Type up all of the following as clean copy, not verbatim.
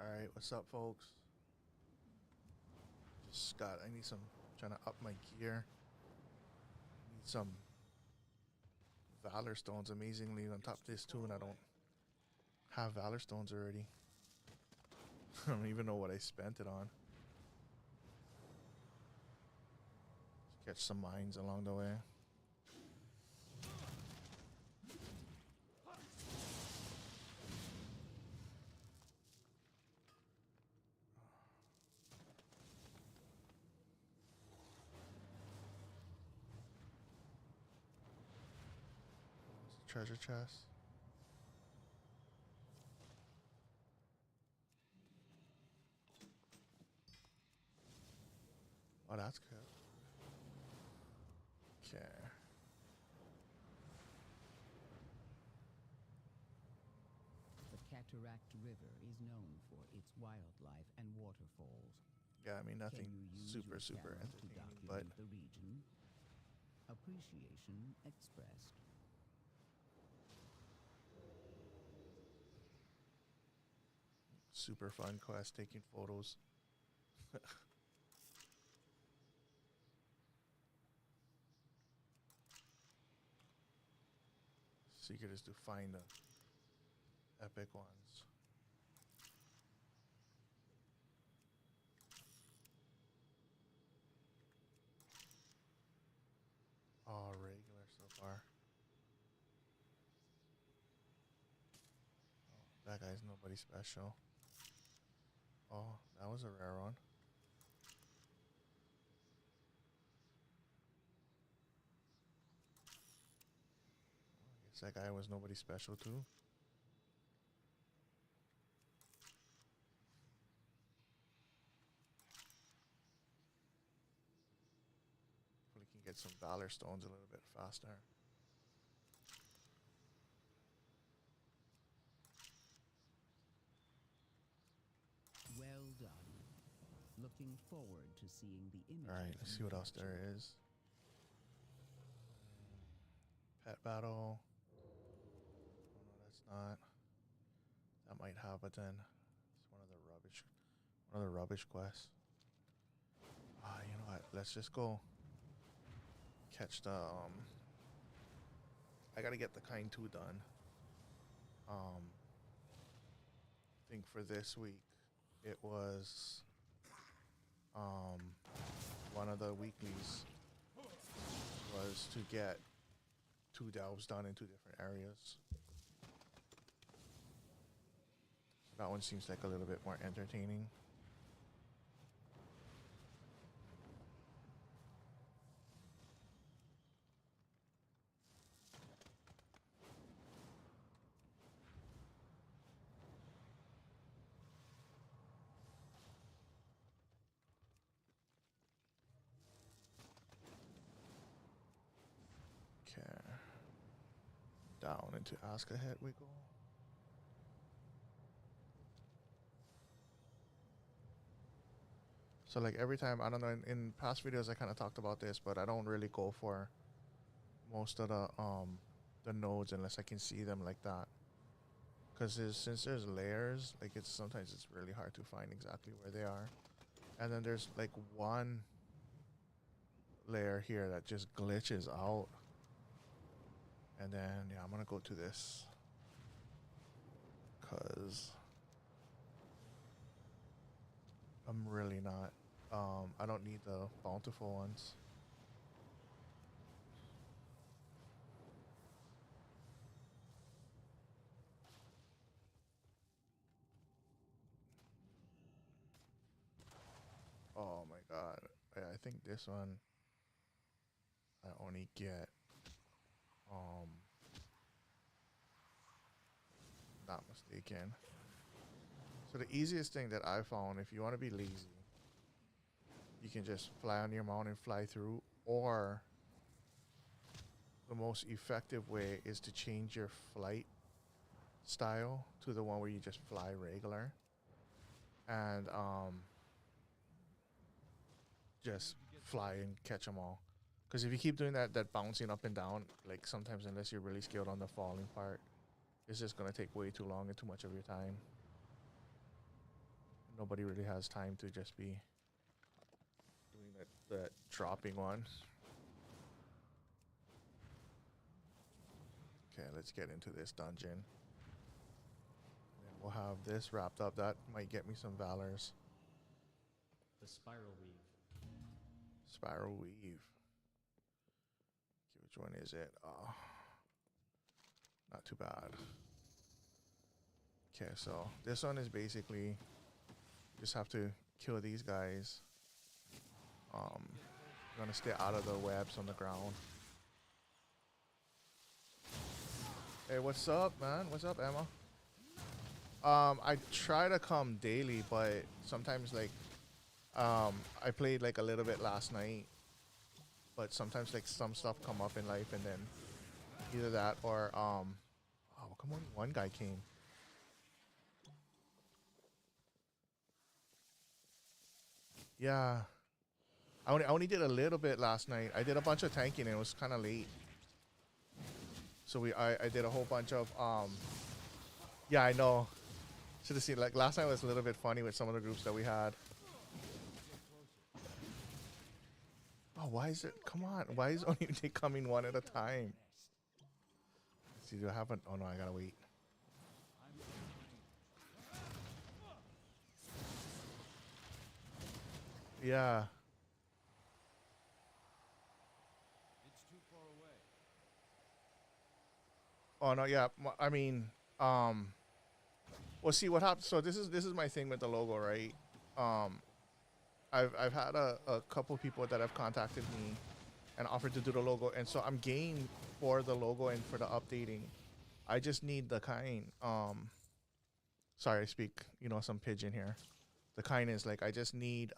Alright, what's up, folks? I need some, trying to up my gear. Need some Valor Stones, amazingly, on top of this too, and I don't have Valor Stones already. I don't even know what I spent it on. Just catch some mines along the way. Treasure chest. Oh, that's good. Okay. The Cataract River is known for its wildlife and waterfalls. Yeah, I mean, Can nothing you use super your super camera to entertaining, but document the region? Appreciation expressed. super fun quest taking photos. Secret is to find the epic ones. Oh, regular so far. Oh, that guy's nobody special. Oh, that was a rare one. I guess that guy was nobody special too. Hopefully can get some Valor Stones a little bit faster. Well done. Looking forward to seeing the images. Alright, let's see what else there is. Pet battle. Oh no, that's not. That might have, but then it's one of the rubbish quests. Ah, you know what? Let's just go catch the I gotta get the kind 2 done. I think for this week it was one of the weeklies was to get 2 delves done in 2 different areas. That one seems like a little bit more entertaining. Okay. Down into Ask Ahead we go. So like every time, I don't know, in past videos I kind of talked about this, but I don't really go for most of the nodes unless I can see them like that. Because since there's layers, like sometimes it's really hard to find exactly where they are. And then there's like one layer here that just glitches out. And then yeah, I'm gonna go to this because I'm really not. I don't need the bountiful ones. Oh my god. Yeah, I think this one I only get not mistaken. So the easiest thing that I found, if you want to be lazy, you can just fly on your mount and fly through, or the most effective way is to change your flight style to the one where you just fly regular and just fly and catch them all. Because if you keep doing that bouncing up and down, like sometimes unless you're really skilled on the falling part, it's just gonna take way too long and too much of your time. nobody really has time to just be doing that dropping one. Okay, let's get into this dungeon. And we'll have this wrapped up. That might get me some valors. The spiral weave. Spiral weave. Okay, which one is it? Oh, not too bad. Okay, so this one is basically just have to kill these guys. Gonna stay out of the webs on the ground. Hey, what's up, man? What's up, Emma? I try to come daily, but sometimes like I played like a little bit last night, but sometimes like some stuff come up in life, and then either that or oh, come on, one guy came. Yeah, I only did a little bit last night. I did a bunch of tanking and it was kind of late. So I did a whole bunch of yeah, I know. Should have seen, like, last night was a little bit funny with some of the groups that we had. Oh, why is it? Come on, why is only they coming one at a time? Let's see, do I have an? Oh no, I gotta wait. Yeah. Oh no, yeah. I mean, well, see what happens. So this is my thing with the logo, right? Um, I've had a couple people that have contacted me and offered to do the logo, and so I'm game for the logo and for the updating. I just need the kind. Sorry, I speak some pidgin here. The kind is like I just need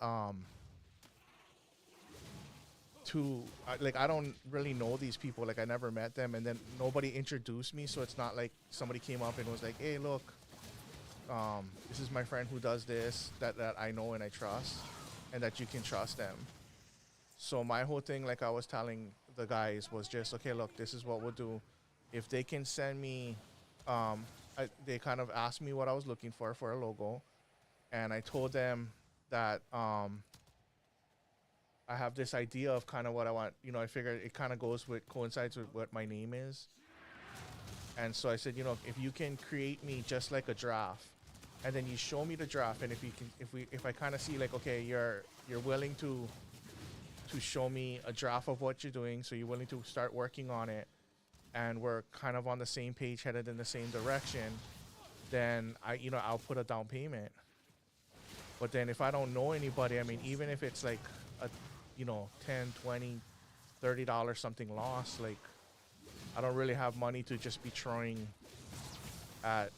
to like I don't really know these people. Like I never met them, and then nobody introduced me, so it's not like somebody came up and was like, "Hey, look, this is my friend who does this that I know and I trust, and that you can trust them." So my whole thing, like I was telling the guys, was just, okay, look, this is what we'll do. If they can send me, they kind of asked me what I was looking for a logo, and I told them that I have this idea of kind of what I want. I figured it kind of coincides with what my name is. And so I said, if you can create me just like a draft, and then you show me the draft, and if I kind of see like, okay, you're willing to show me a draft of what you're doing, so you're willing to start working on it, and we're kind of on the same page, headed in the same direction, then I'll put a down payment. But then if I don't know anybody, I mean, even if it's like a 10, 20, $30 something loss, like I don't really have money to just be throwing at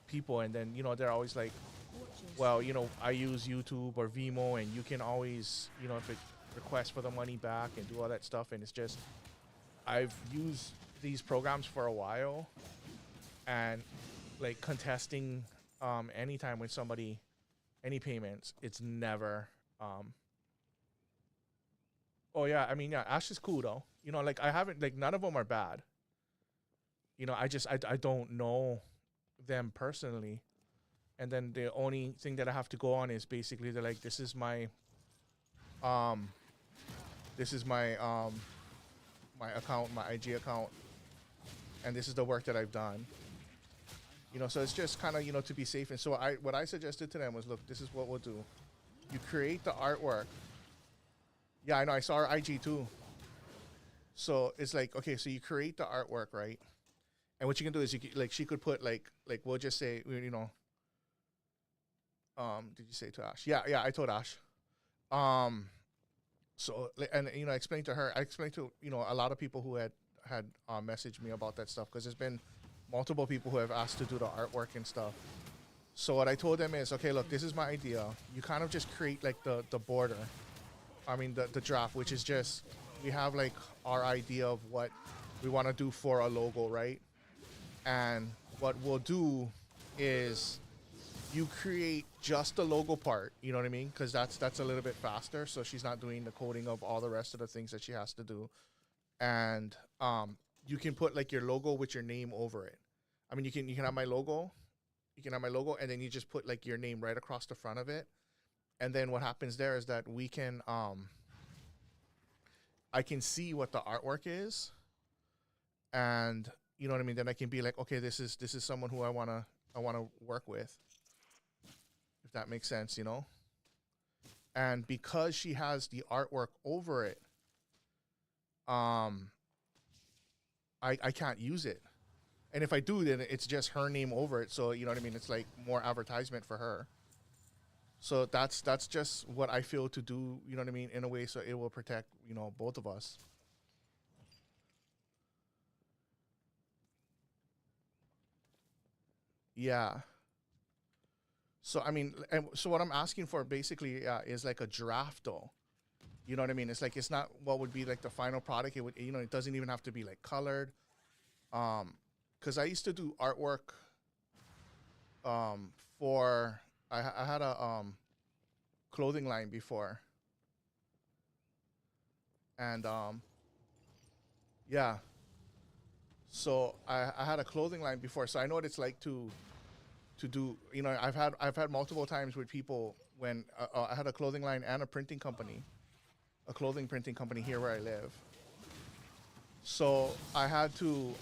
people, and then they're always like, well, I use YouTube or Vimo, and you can always, if it request for the money back and do all that stuff. And it's just, I've used these programs for a while, and like contesting anytime with somebody, any payments, it's never. Oh yeah, I mean, yeah, Ash is cool though. Like I haven't, like none of them are bad. I don't know them personally. And then the only thing that I have to go on is basically they're like, this is my my account, my IG account, and this is the work that I've done. So it's just kind of, to be safe. And so what I suggested to them was, look, this is what we'll do. You create the artwork. Yeah, I know, I saw her IG too. So it's like, okay, so you create the artwork, right? And what you can do is she could put like we'll just say, did you say to Ash? Yeah, I told Ash. So and I explained to her. I explained to a lot of people who had messaged me about that stuff, because there's been multiple people who have asked to do the artwork and stuff. So what I told them is, okay, look, this is my idea. You kind of just create like the border. I mean the draft, which is just, we have like our idea of what we want to do for a logo, right? And what we'll do is you create just the logo part, you know what I mean? Because that's a little bit faster, so she's not doing the coding of all the rest of the things that she has to do. And you can put like your logo with your name over it. I mean, you can have my logo, you can have my logo, and then you just put like your name right across the front of it. And then what happens there is that we can I can see what the artwork is, and you know what I mean. Then I can be like, okay, this is someone who I wanna work with, if that makes sense, you know. And because she has the artwork over it, um, I can't use it. And if I do, then it's just her name over it. So you know what I mean. It's like more advertisement for her. So that's just what I feel to do. You know what I mean, in a way, so it will protect both of us. Yeah. So I mean, and so what I'm asking for basically is like a draft, though. You know what I mean? It's like it's not what would be like the final product. It would, it doesn't even have to be like colored. Um, because I used to do artwork. For I had a clothing line before, and yeah. So I had a clothing line before, so I know what it's like to do. I've had multiple times with people when I had a clothing line and a printing company, a clothing printing company here where I live. So I had to.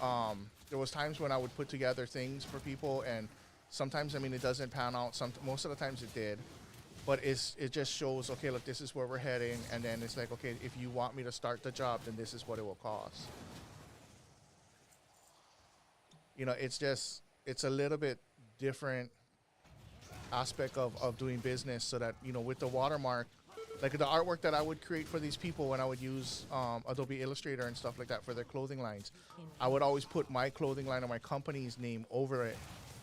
There was times when I would put together things for people, and sometimes I mean it doesn't pan out. Most of the times it did, but it just shows, okay, look, this is where we're heading, and then it's like, okay, if you want me to start the job, then this is what it will cost. It's a little bit different aspect of doing business, so that with the watermark, like the artwork that I would create for these people when I would use Adobe Illustrator and stuff like that for their clothing lines, I would always put my clothing line or my company's name over it.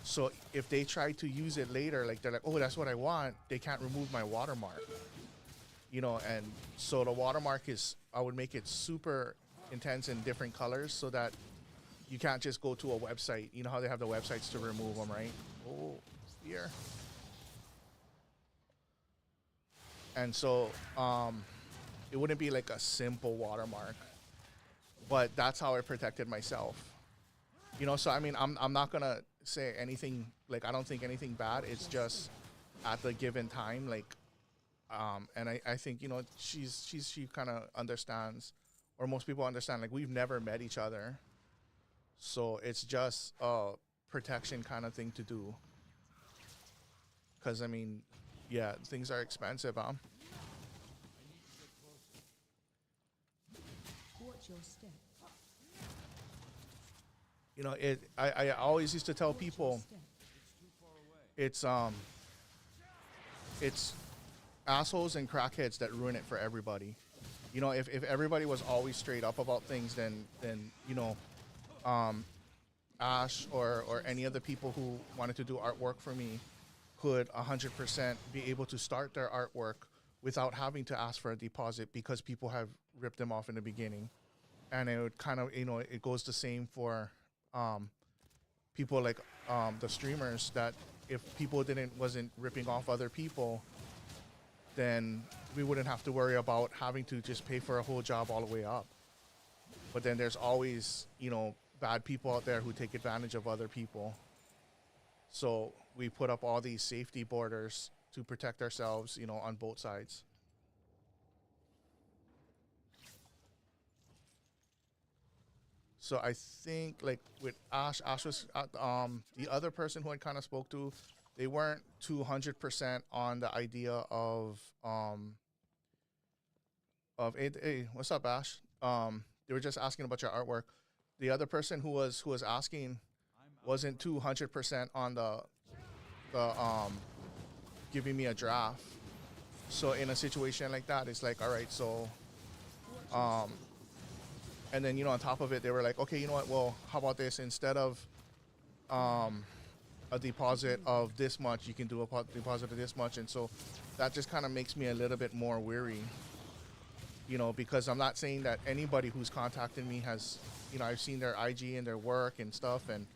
So if they try to use it later, like they're like, oh, that's what I want, they can't remove my watermark. And so the watermark I would make it super intense in different colors, so that you can't just go to a website. You know how they have the websites to remove them, right? Oh, here. And so it wouldn't be like a simple watermark, but that's how I protected myself. So I mean, I'm not gonna say anything, like I don't think anything bad. It's just at the given time, like and I think she kind of understands, or most people understand, like we've never met each other, so it's just a protection kind of thing to do. Because I mean, yeah, things are expensive, huh? Watch your step. I always used to tell people it's it's assholes and crackheads that ruin it for everybody. If everybody was always straight up about things, then Ash or any of the people who wanted to do artwork for me could 100% be able to start their artwork without having to ask for a deposit, because people have ripped them off in the beginning. And it would kind of, it goes the same for people like the streamers, that if people wasn't ripping off other people, then we wouldn't have to worry about having to just pay for a whole job all the way up. But then there's always, bad people out there who take advantage of other people. So we put up all these safety borders to protect ourselves, on both sides. So I think, like with Ash was the other person who I kind of spoke to. They weren't 200% on the idea of hey, what's up, Ash? They were just asking about your artwork. The other person who was asking wasn't 200% on the giving me a draft. So in a situation like that, it's like, all right, so and then on top of it, they were like, okay, you know what? Well, how about this? Instead of a deposit of this much, you can do a deposit of this much. And so that just kind of makes me a little bit more weary, because I'm not saying that anybody who's contacted me has, I've seen their IG and their work and stuff, and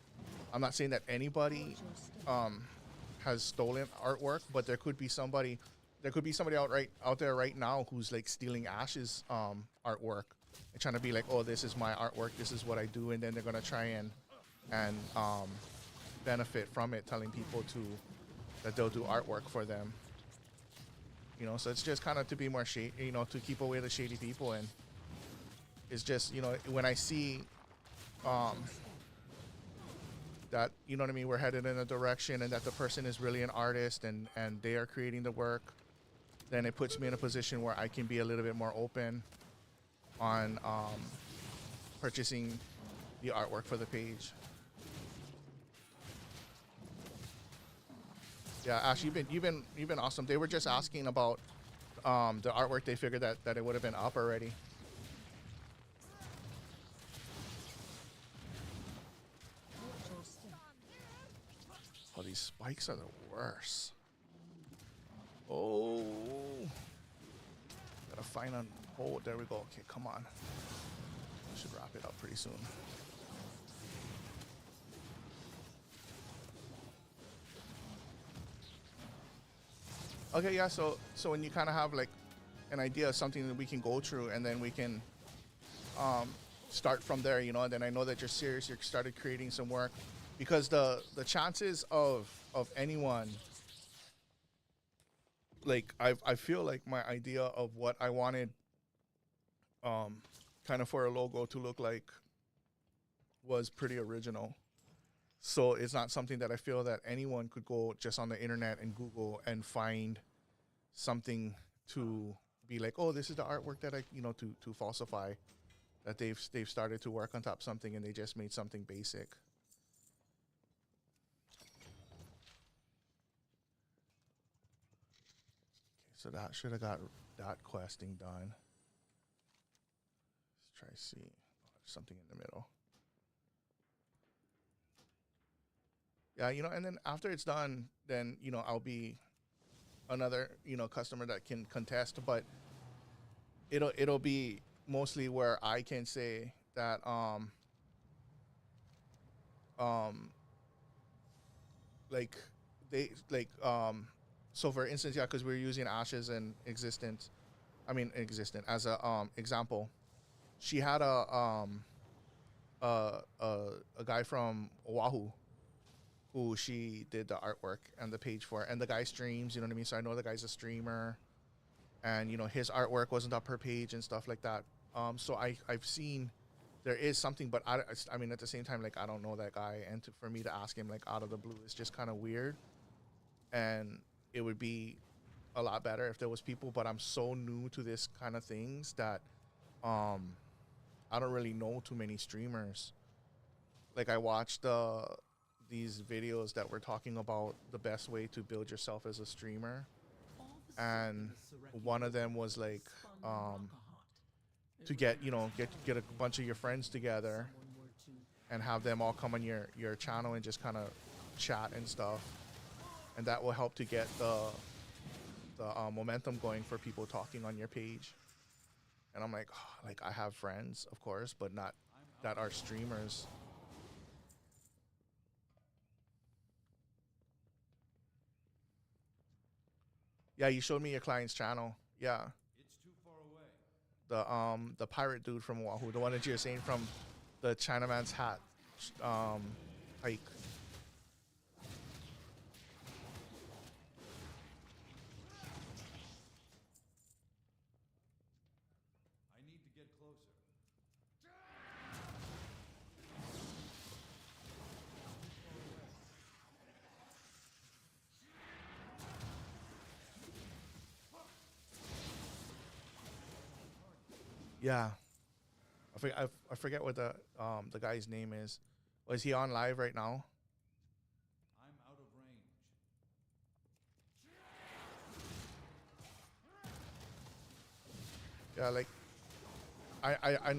I'm not saying that anybody has stolen artwork, but there could be somebody out there right now who's like stealing Ash's artwork and trying to be like, oh, this is my artwork, this is what I do, and then they're gonna try and benefit from it, telling people to that they'll do artwork for them. You know, so it's just kind of to be more shady, you know, to keep away the shady people. And it's just, you know, when I see um, that, you know what I mean, we're headed in a direction and that the person is really an artist and they are creating the work, then it puts me in a position where I can be a little bit more open on purchasing the artwork for the page. Yeah, Ash, you've been awesome. They were just asking about the artwork. They figured that it would have been up already. Oh, these spikes are the worst. Oh, gotta find a hole. There we go. Okay, come on. Should wrap it up pretty soon. Okay, yeah. So when you kind of have like an idea of something that we can go through, and then we can start from there, you know. And then I know that you're serious. You started creating some work, because the chances of anyone, like I feel like my idea of what I wanted, kind of for a logo to look like, was pretty original. So it's not something that I feel that anyone could go just on the internet and Google and find something to be like, oh, this is the artwork that I, you know, to falsify, that they've started to work on top of something and they just made something basic. Okay, so that should have got that questing done. Let's try to see. Oh, there's something in the middle. Yeah, you know, and then after it's done, then, you know, I'll be another, you know, customer that can contest, but it'll be mostly where I can say that like they like so for instance, yeah, because we're using Ashes and existent as a example. She had a guy from Oahu who she did the artwork and the page for, and the guy streams, you know what I mean? So I know the guy's a streamer, and, you know, his artwork wasn't up her page and stuff like that. So I've seen there is something, but I mean, at the same time, like, I don't know that guy, and for me to ask him, like, out of the blue is just kind of weird, and it would be a lot better if there was people, but I'm so new to this kind of things that I don't really know too many streamers. Like, I watched these videos that were talking about the best way to build yourself as a streamer, and one of them was like to get, you know, get a bunch of your friends together and have them all come on your channel and just kind of chat and stuff, and that will help to get the momentum going for people talking on your page. And I'm like, oh, like, I have friends, of course, but not that are streamers. Yeah, you showed me your client's channel. Yeah. It's too far away. The pirate dude from Oahu, the one that you're saying from the Chinaman's hat hike. I need to get closer. Yeah. I forget what the guy's name is. Was he on live right now? I'm out of range. Yeah, like I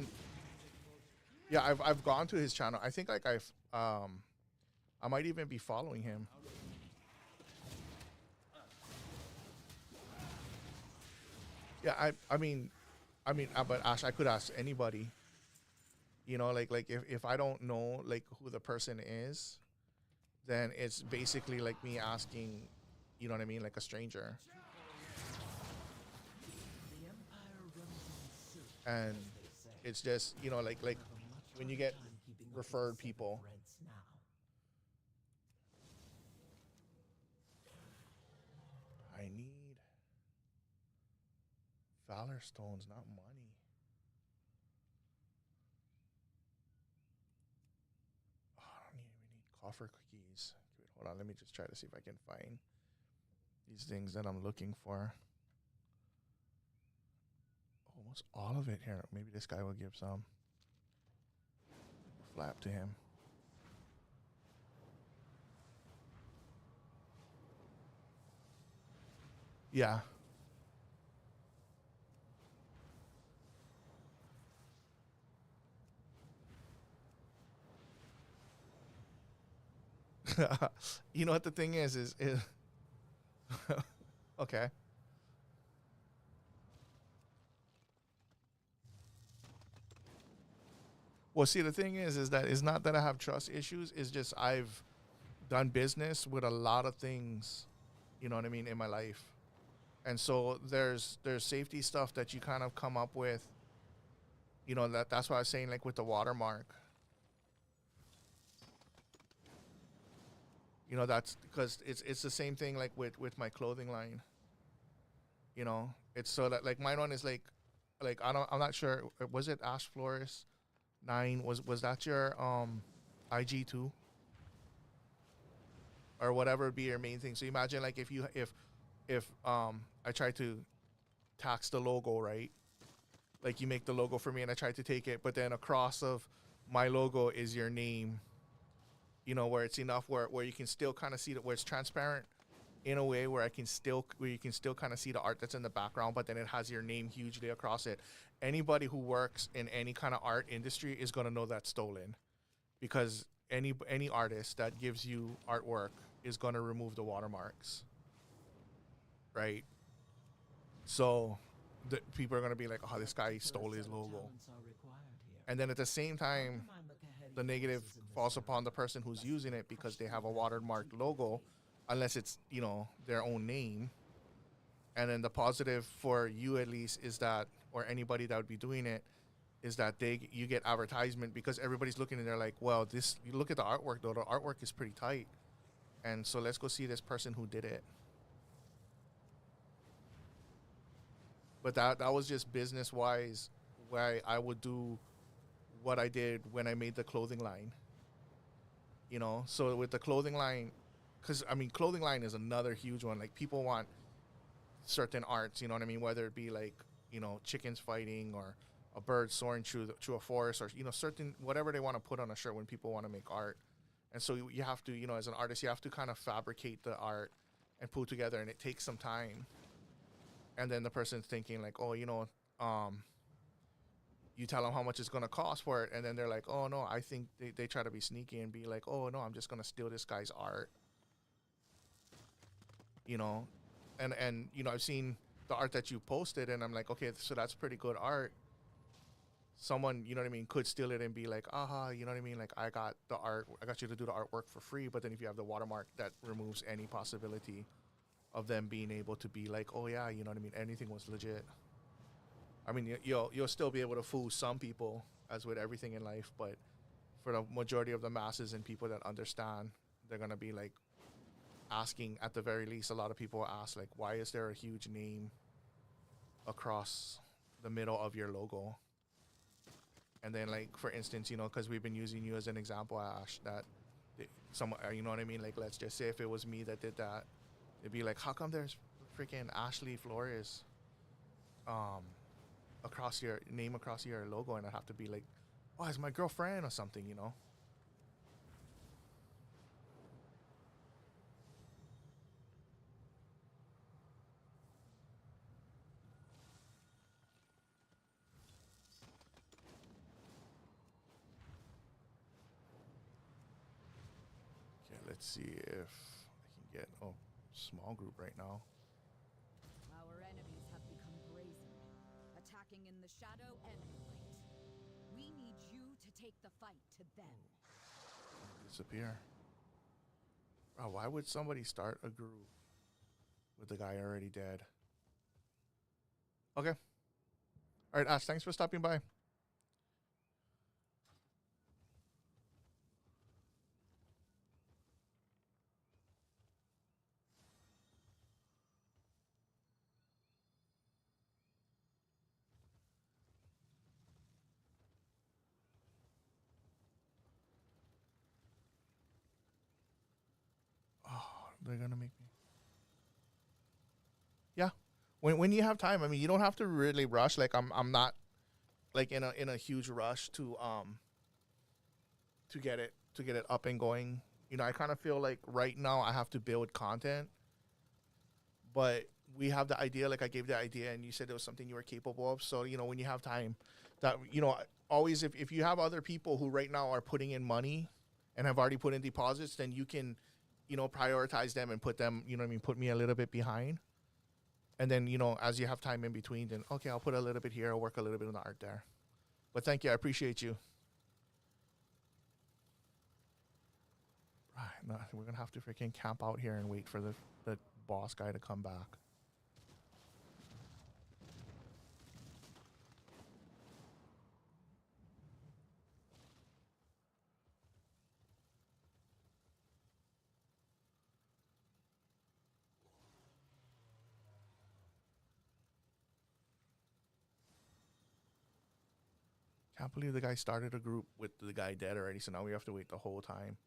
yeah, I've gone to his channel. I think like I might even be following him. Yeah, but Ash, I could ask anybody. You know, like if I don't know like who the person is, then it's basically like me asking, you know what I mean, like a stranger. And it's just, you know, like when you get referred people. Valor Stones, not money. Oh, I don't even need coffer cookies. Wait, hold on. Let me just try to see if I can find these things that I'm looking for. Almost all of it here. Maybe this guy will give some. Flap to him. Yeah. You know what the thing is okay. Well, see, the thing is that it's not that I have trust issues. It's just I've done business with a lot of things, you know what I mean, in my life, and so there's safety stuff that you kind of come up with. You know that's why I was saying like with the watermark. You know that's because it's the same thing like with my clothing line. You know, it's so that like my one is like I'm not sure, was it Ash Flores 9, was that your IG2 or whatever would be your main thing. So imagine like if I try to tax the logo, right? Like you make the logo for me and I try to take it, but then across of my logo is your name, you know, where it's enough where you can still kind of see that, where it's transparent in a way where you can still kind of see the art that's in the background, but then it has your name hugely across it. Anybody who works in any kind of art industry is going to know that's stolen, because any artist that gives you artwork is going to remove the watermarks, right? So the people are going to be like, oh, this guy stole his logo. And then at the same time, the negative falls upon the person who's using it because they have a watermarked logo, unless it's, you know, their own name. And then the positive for you at least is that, or anybody that would be doing it, is that you get advertisement because everybody's looking and they're like, well, this, you look at the artwork though, the artwork is pretty tight. And so let's go see this person who did it. But that was just business wise why I would do what I did when I made the clothing line. You know, so with the clothing line, because I mean, clothing line is another huge one. Like people want certain arts, you know what I mean? Whether it be like, you know, chickens fighting or a bird soaring through a forest, or, you know, certain, whatever they want to put on a shirt when people want to make art. And so you have to, you know, as an artist, you have to kind of fabricate the art and put together, and it takes some time. And then the person's thinking like, oh, you know, you tell them how much it's going to cost for it. And then they're like, oh no, I think they try to be sneaky and be like, oh no, I'm just going to steal this guy's art, you know? And, you know, I've seen the art that you posted and I'm like, okay, so that's pretty good art. Someone, you know what I mean, could steal it and be like, aha, you know what I mean? Like I got you to do the artwork for free. But then if you have the watermark, that removes any possibility of them being able to be like, oh yeah, you know what I mean? Anything was legit. I mean, you'll still be able to fool some people, as with everything in life, but for the majority of the masses and people that understand, they're gonna be like asking, at the very least, a lot of people ask like, why is there a huge name across the middle of your logo? And then like, for instance, you know, because we've been using you as an example, Ash, that some, you know what I mean? Like, let's just say if it was me that did that, it'd be like, how come there's freaking Ashley Flores across your name, across your logo? And I'd have to be like, oh, it's my girlfriend or something, you know? Okay, let's see if I can get, oh, small group right now. Our enemies have become brazen, attacking in the shadow and the light. We need you to take the fight to them. Disappear. Bro, why would somebody start a group with the guy already dead? Okay. All right, Ash, thanks for stopping by. they're gonna make me. Yeah, when you have time, I mean, you don't have to really rush. Like I'm not like in a huge rush to get it up and going. You know, I kind of feel like right now I have to build content, but we have the idea. Like I gave the idea, and you said it was something you were capable of. So you know, when you have time, that you know, always if you have other people who right now are putting in money and have already put in deposits, then you can, you know, prioritize them and put them. You know what I mean? Put me a little bit behind. And then, you know, as you have time in between, then, okay, I'll put a little bit here. I'll work a little bit on the art there. But thank you. I appreciate you. Right. No, we're going to have to freaking camp out here and wait for the boss guy to come back. Can't believe the guy started a group with the guy dead already, so now we have to wait the whole time.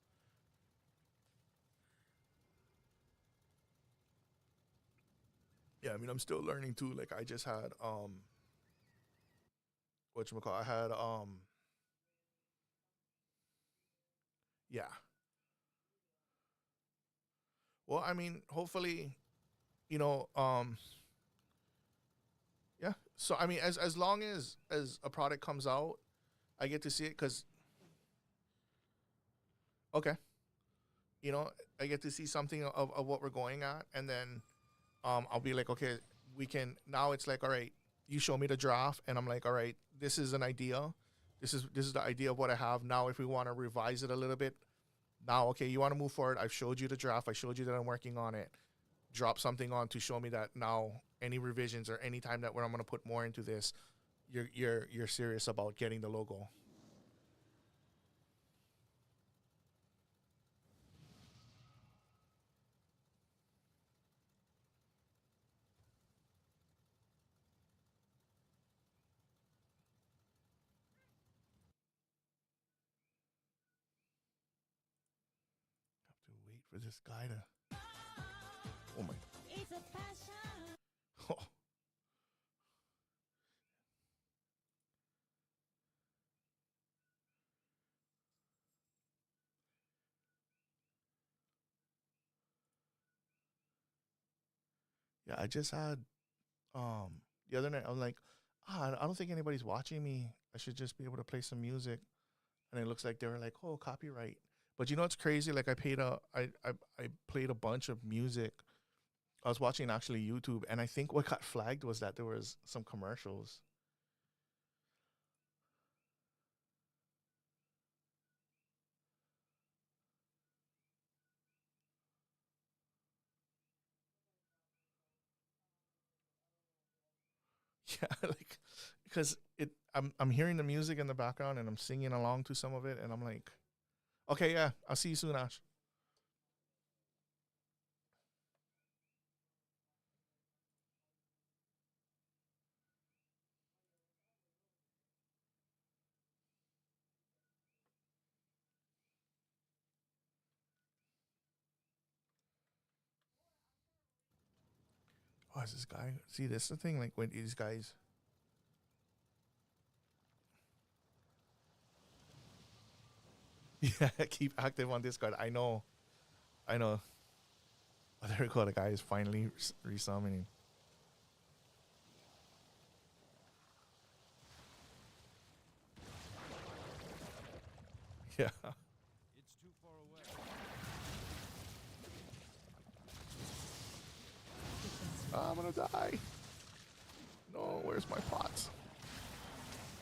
Yeah, I mean, I'm still learning too. Like I just had whatchamacallit, I had yeah. Well, I mean, hopefully, you know, yeah. So I mean, as long as a product comes out, I get to see it cuz okay, you know, I get to see something of what we're going at, and then I'll be like, okay, we can now. It's like, all right, you show me the draft, and I'm like, all right, this is an idea. This is the idea of what I have now. If we want to revise it a little bit, now, okay, you want to move forward. I've showed you the draft. I showed you that I'm working on it. Drop something on to show me that now any revisions or any time that where I'm going to put more into this, you're serious about getting the logo. Have to wait for this guy to. Oh my. Oh. Yeah, I just had the other night. I'm like, I don't think anybody's watching me. I should just be able to play some music. And it looks like they were like, oh, copyright. But you know what's crazy? Like I played a bunch of music. I was watching actually YouTube, and I think what got flagged was that there was some commercials. Yeah, like because I'm hearing the music in the background and I'm singing along to some of it, and I'm like, okay, yeah, I'll see you soon, Ash. Oh, is this guy? See, this is the thing. Like when these guys, yeah, keep active on Discord. I know. Oh, there we go. The guy is finally resummoning. Yeah. It's too far away. I'm gonna die. No, where's my pots?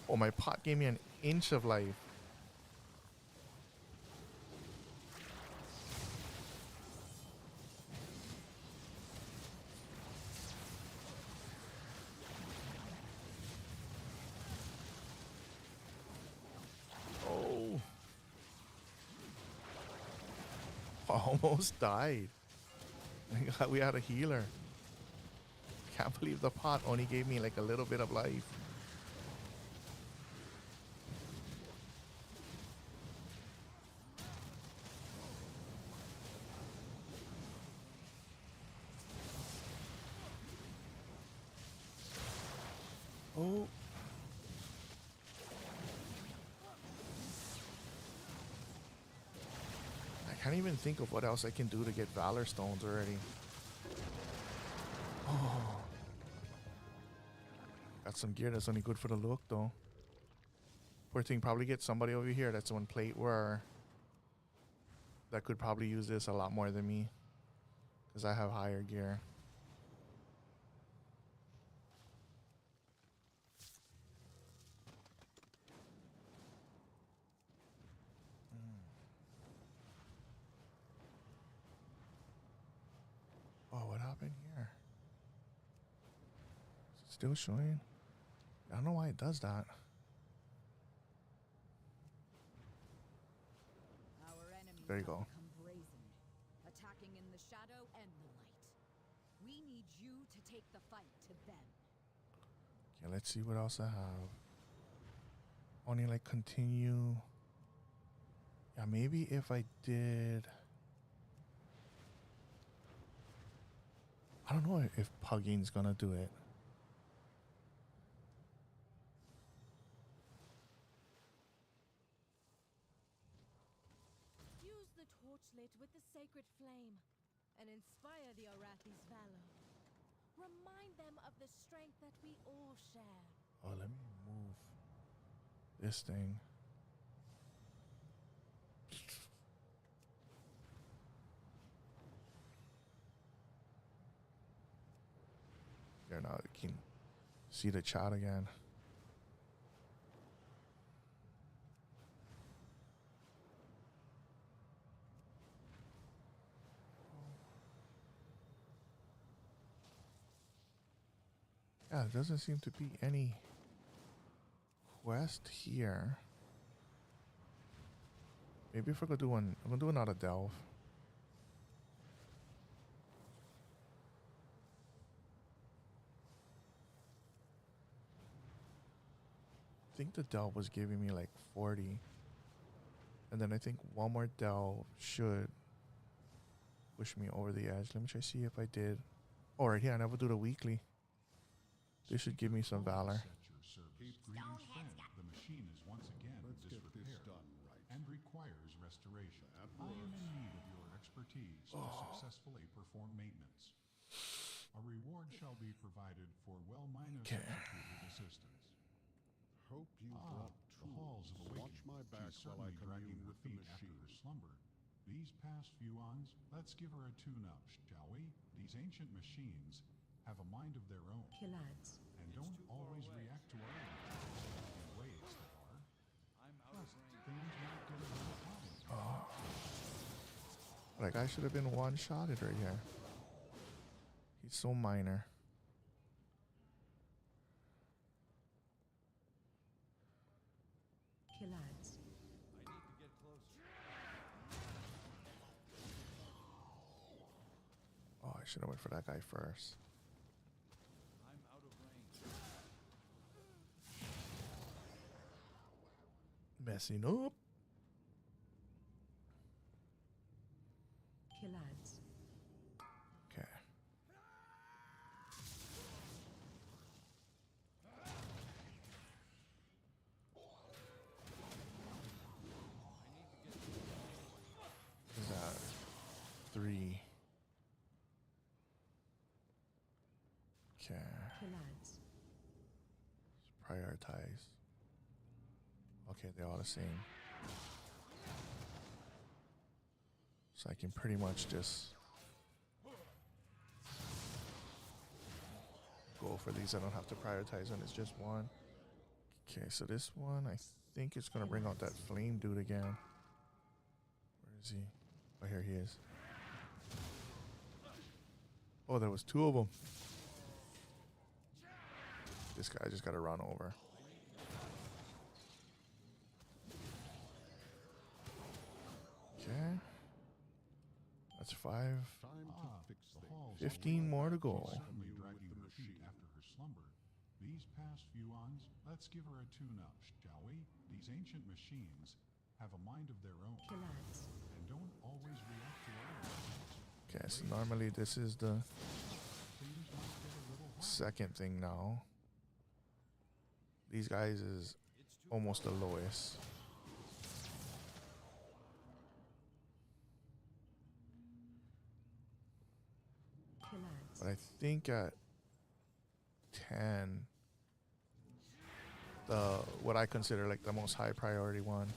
Oh, my pot gave me an inch of life. Oh, I almost died. We had a healer. Can't believe the pot only gave me like a little bit of life. can't even think of what else I can do to get Valor Stones already. Oh. Got some gear that's only good for the look, though. Poor thing, probably get somebody over here that's on plate where that could probably use this a lot more than me, because I have higher gear. Oh, what happened here? Is it still showing? I don't know why it does that. Our enemies There you have go. become brazen, attacking in the shadow and the light. We need you to take the fight to them. Okay, let's see what else I have. Only like continue. Yeah, maybe if I did. I don't know if pugging's gonna do it. Use the torchlit with the sacred flame and inspire the Arathis' valor. Remind them of the strength that we all share. Oh, let me move this thing. There, now you can see the chat again. Yeah, there doesn't seem to be any quest here. Maybe if I could do one, I'm gonna do another delve. I think the delve was giving me like 40. And then I think one more delve should push me over the edge. Let me try to see if I did. Oh, right here, I never do the weekly. This should give me some valor. Keep greetings, friend. The machine is once again in disrepair and requires restoration. I am in need of your expertise to successfully perform maintenance. A reward shall be provided for well-minus executed assistance. Hope you brought The halls of tools. Watch awakening. my back She's while I certainly dragging commune her with the feet after her machine. slumber. These past few ons, let's give her a tune-up, shall we? These ancient machines have a mind of their own Killads. and don't always react to our inputs in ways that are I'm out of just range. things not get a little problem. Like, I should have been one-shotted right here. He's so minor. Killads. I need to get closer. Oh, I should have went for that guy first. I'm out of range. Messing up. Killads. Okay. Is that 3? Okay. Killads. Prioritize. Okay, they're all the same. So I can pretty much just go for these. I don't have to prioritize when it's just one. Okay, so this one, I think it's going to bring out that flame dude again. Where is he? Oh, here he is. Oh, there was 2 of them. This guy just got to run over. Okay. That's 5. Time to fix The things. halls 15 more to go. certainly Commune dragging with her the feet machine. after her slumber. These past few ons, let's give her a tune-up, shall we? These ancient machines have a mind of their own Killads. and don't always react to our inputs. Okay, so normally this is the Things might get a little hot. second thing now. These guys is It's too almost the far away. lowest. But I think at 10, the what I consider like the most high priority one,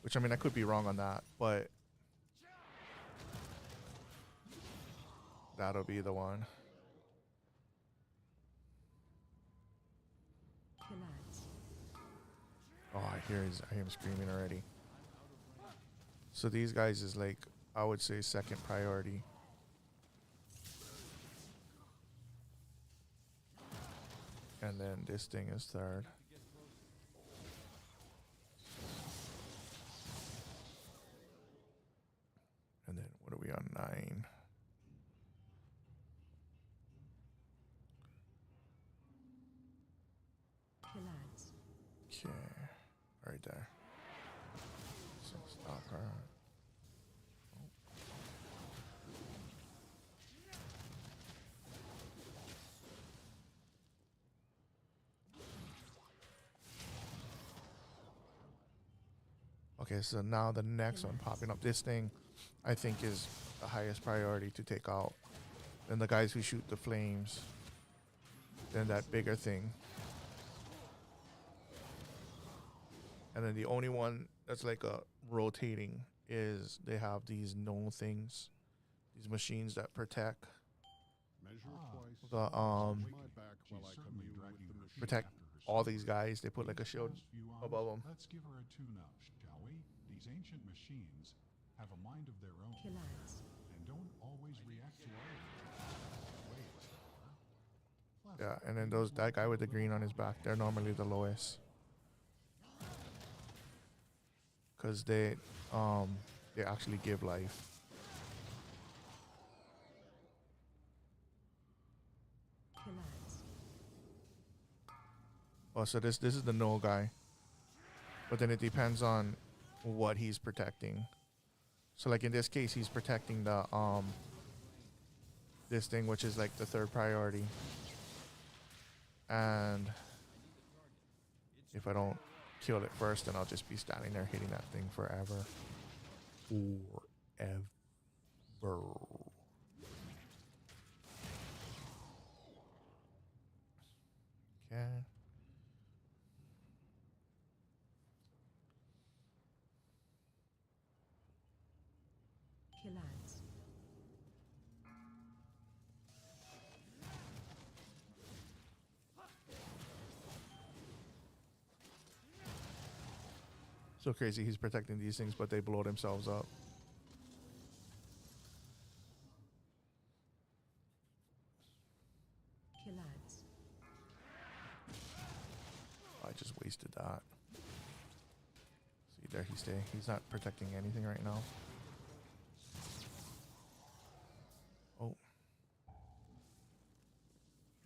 which I mean I could be wrong on that, but that'll be the one. Oh, I hear him screaming already. So these guys is like, I would say second priority. And then this thing is third. And then what are we on? 9. Okay. Right there. So stop her. Okay, so now the next one popping up. This thing, I think, is the highest priority to take out. Then the guys who shoot the flames. Then that bigger thing. And then the only one that's like a rotating is they have these gnome things. These machines that protect the protect all these guys. They put like a shield above them. Let's give her a tune-up, shall we? These ancient machines have a mind of their own and don't always react to our ways. Yeah, and then that guy with the green on his back, they're normally the lowest. Cause they actually give life. Oh, so this is the no guy. But then it depends on what he's protecting. So like in this case, he's protecting the this thing, which is like the third priority. And if I don't kill it first, then I'll just be standing there hitting that thing forever. Forever. Okay. So crazy, he's protecting these things, but they blow themselves up. I just wasted that. See, there he stay. He's not protecting anything right now. Oh.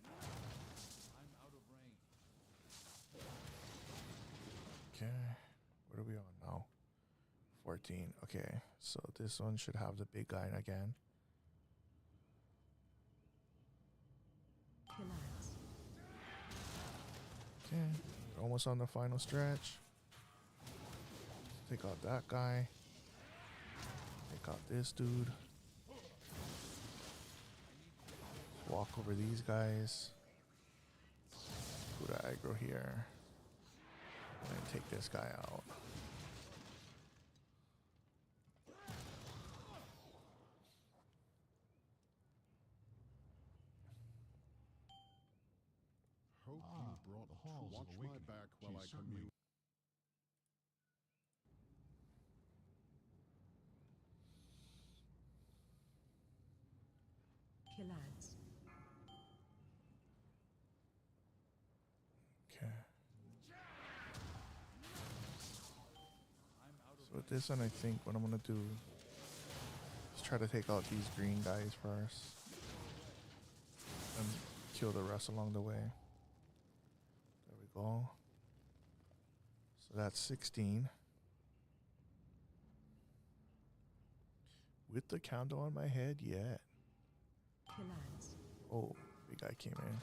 I'm out of range. Okay. What are we on now? 14. Okay. So this one should have the big guy again. Okay. We're almost on the final stretch. Take out that guy. Take out this dude. Walk over these guys. Put an aggro here. And then take this guy out. Hope you brought the halls of watch my awakening. back while I She's certainly commute. Okay. So with this one, I think what I'm gonna do is try to take out these green guys first, and kill the rest along the way. There we go. So that's 16. With the candle on my head yet. Oh, big guy came in.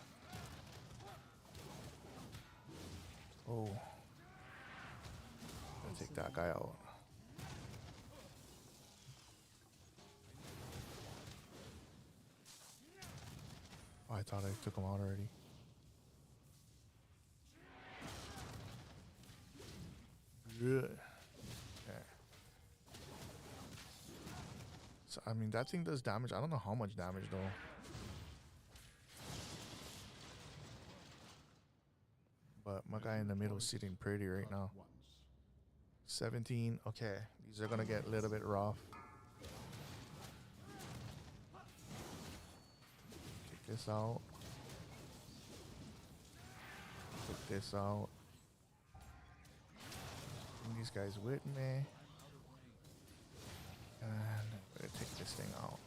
Oh. Gotta take that guy out. Oh, I thought I took him out already. Good. Okay. So, I mean, that thing does damage. I don't know how much damage, though. But my guy in the middle is sitting pretty right now. 17. Okay. These are going to get a little bit rough. Take this out. Take this out. Bring these guys with me. And I'm going to take this thing out.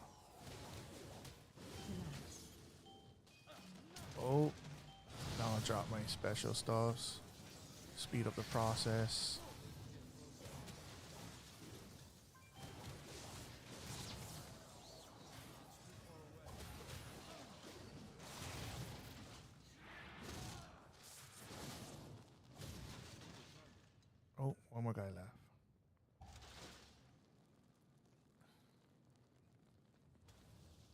Oh. Now I'll drop my special stuffs. Speed up the process. Oh, one more guy left.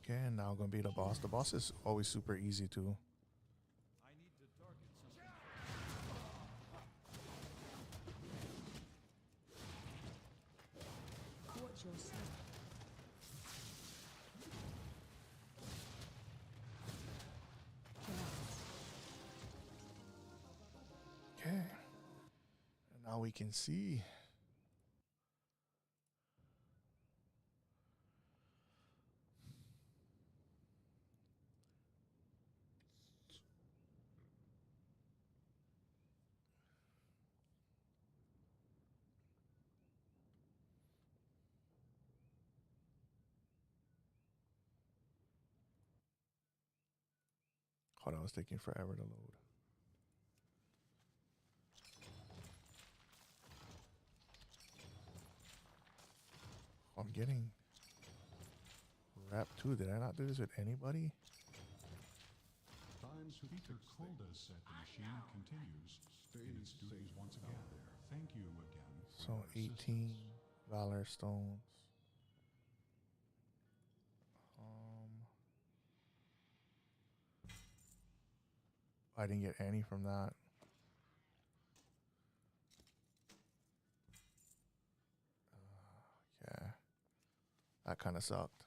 Okay, and now I'm gonna be the boss. The boss is always super easy too. I need to target something. Watch your step. Okay. And now we can see. Hold on, it's taking forever to load. I'm getting wrapped too. Did I not do this with anybody? Peter Kolda said the machine continues in its duties once again. Thank you again for So your 18 assistance. Valor Stones. I didn't get any from that. Yeah, that kind of sucked.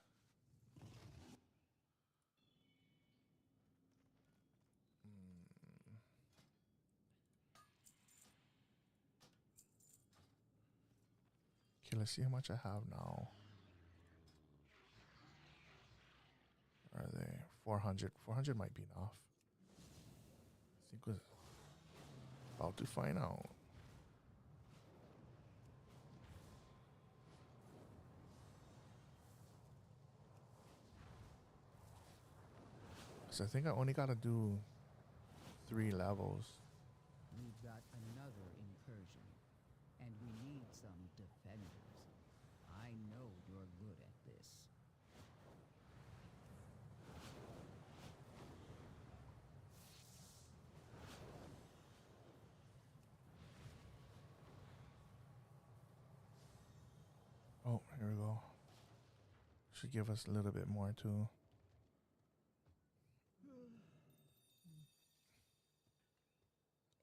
Okay, let's see how much I have now. Are they 400? 400 might be enough. I think we're about to find out. So I think I only gotta do 3 levels. We've got another incursion, and we need some defenders. I know you're good at this. Oh, here we go. Should give us a little bit more too.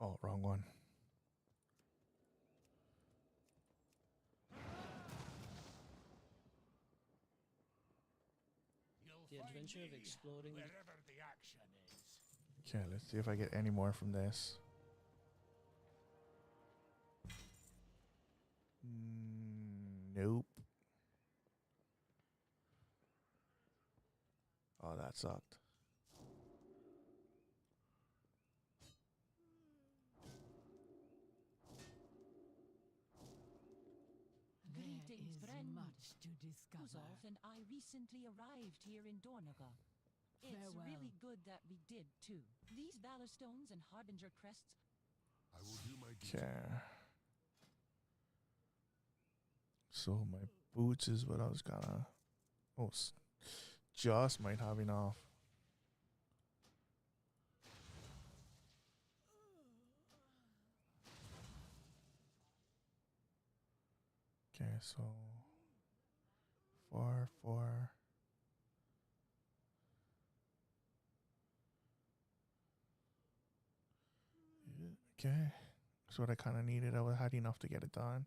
Oh, wrong one. The adventure of exploring the Wherever the action is. Okay, let's see if I get any more from this. Nope. Oh, that sucked. Greetings, friend. Much to discover. Uzolf and I recently arrived here in Dornaga. It's Farewell. really good that we did, too. These Valor Stones and Harbinger crests. I will do my duty. Okay. So my boots is what I was gonna. Oh, just might have enough. Okay, so 4, 4. Okay. That's what I kind of needed. I had enough to get it done.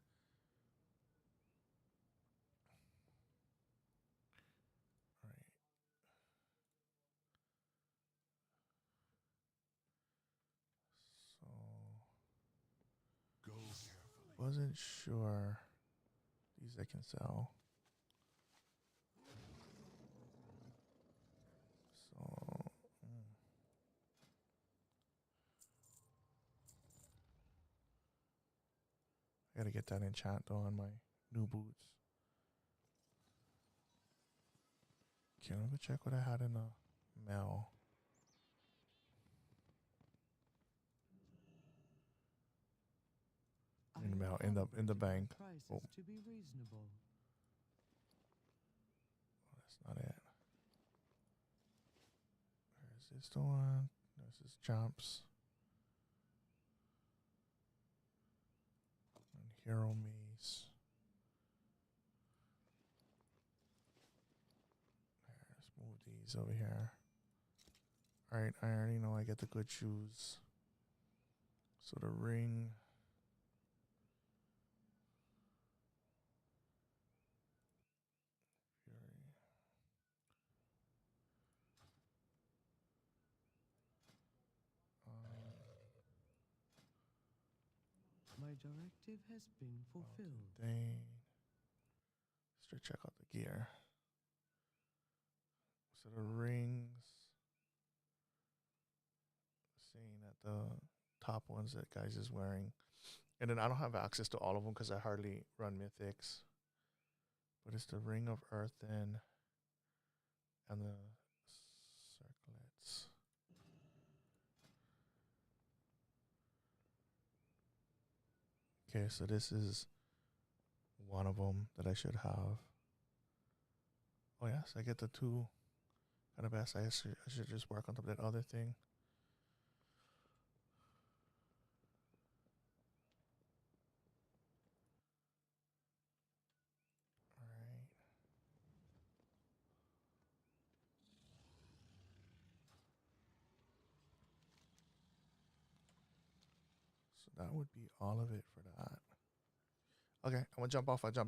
All right. So Go carefully. wasn't sure. These I can sell. So I gotta get that enchant though on my new boots. Okay, let me check what I had in the mail. In the mail, in the bank. Oh, To be reasonable. that's not it. Is this the one? No, this is jumps. And hero mace. Let's move these over here. Alright, I already know I get the good shoes. So the ring. Fury. My directive has been fulfilled. Dane. Let's check out the gear. So the rings. Seeing that the top ones that guys is wearing. And then I don't have access to all of them because I hardly run mythics. But it's the ring of earthen and the circlets. Okay, so this is one of them that I should have. Oh yes, I get the two. Kind of best. I should just work on that other thing. All right. So that would be all of it for that. Okay, I'm gonna jump off. I jump back.